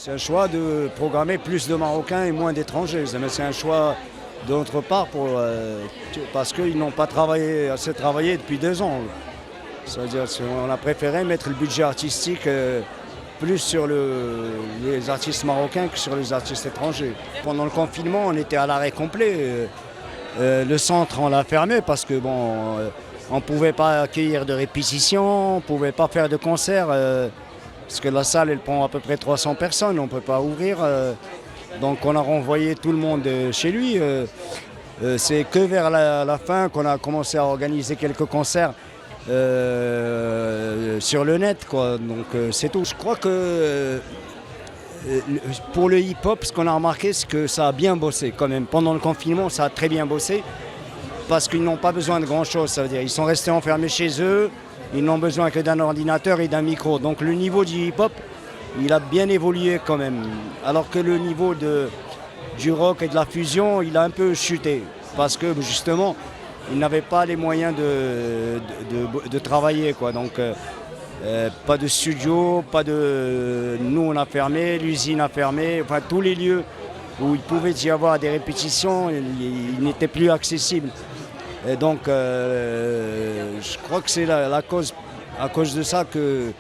C'est un choix de programmer plus de Marocains et moins d'étrangers. Mais c'est un choix d'autre part parce qu'ils n'ont pas assez travaillé depuis 2 ans. C'est-à-dire qu'on a préféré mettre le budget artistique plus sur les artistes marocains que sur les artistes étrangers. Pendant le confinement, on était à l'arrêt complet. Le centre, on l'a fermé parce que on ne pouvait pas accueillir de répétitions, on ne pouvait pas faire de concerts. Parce que la salle, elle prend à peu près 300 personnes, on ne peut pas ouvrir. Donc on a renvoyé tout le monde chez lui. C'est que vers la fin qu'on a commencé à organiser quelques concerts sur le net, quoi. Donc c'est tout. Je crois que pour le hip-hop, ce qu'on a remarqué, c'est que ça a bien bossé quand même. Pendant le confinement, ça a très bien bossé parce qu'ils n'ont pas besoin de grand-chose. Ça veut dire ils sont restés enfermés chez eux. Ils n'ont besoin que d'un ordinateur et d'un micro. Donc le niveau du hip-hop, il a bien évolué quand même. Alors que le niveau du rock et de la fusion, il a un peu chuté. Parce que justement, ils n'avaient pas les moyens de travailler, quoi. Donc pas de studio, nous on a fermé, l'usine a fermé. Enfin tous les lieux où il pouvait y avoir des répétitions, ils n'étaient plus accessibles. Et donc, je crois que c'est à cause de ça que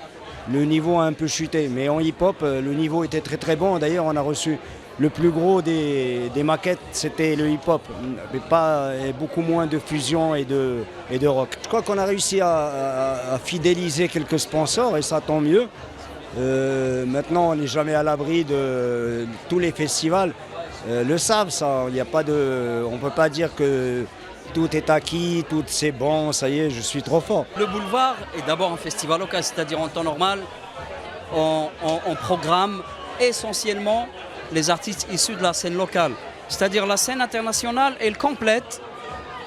le niveau a un peu chuté. Mais en hip-hop, le niveau était très très bon. D'ailleurs, on a reçu le plus gros des maquettes, c'était le hip-hop. Et beaucoup moins de fusion et de rock. Je crois qu'on a réussi à fidéliser quelques sponsors et ça tant mieux. Maintenant, on n'est jamais à l'abri de tous les festivals. Le savent, ça. On ne peut pas dire que tout est acquis, tout c'est bon, ça y est, je suis trop fort. Le boulevard est d'abord un festival local, c'est-à-dire en temps normal, on programme essentiellement les artistes issus de la scène locale. C'est-à-dire la scène internationale, elle complète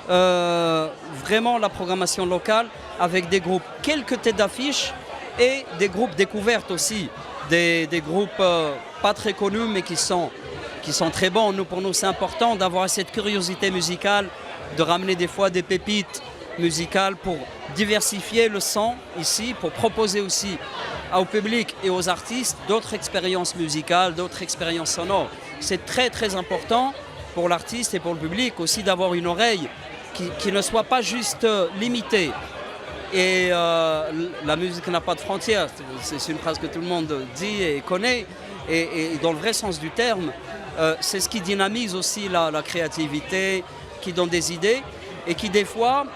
vraiment la programmation locale avec des groupes, quelques têtes d'affiche et des groupes découvertes aussi, des groupes pas très connus mais qui sont très bons. Pour nous, c'est important d'avoir cette curiosité musicale, de ramener des fois des pépites musicales pour diversifier le son ici, pour proposer aussi au public et aux artistes d'autres expériences musicales, d'autres expériences sonores. C'est très très important pour l'artiste et pour le public aussi d'avoir une oreille qui ne soit pas juste limitée. Et la musique n'a pas de frontières, c'est une phrase que tout le monde dit et connaît, et dans le vrai sens du terme, c'est ce qui dynamise aussi la créativité, qui donne des idées et qui des fois,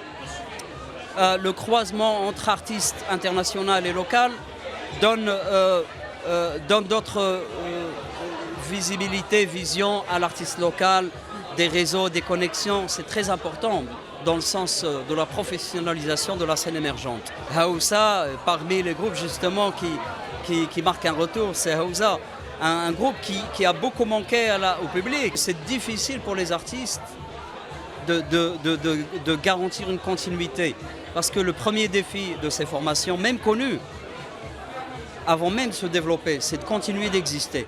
le croisement entre artistes internationaux et locaux donne d'autres visibilités, visions à l'artiste local, des réseaux, des connexions. C'est très important dans le sens de la professionnalisation de la scène émergente. Haoussa, parmi les groupes justement qui marquent un retour, c'est Haoussa. Un groupe qui a beaucoup manqué au public. C'est difficile pour les artistes de garantir une continuité. Parce que le premier défi de ces formations, même connues, avant même de se développer, c'est de continuer d'exister.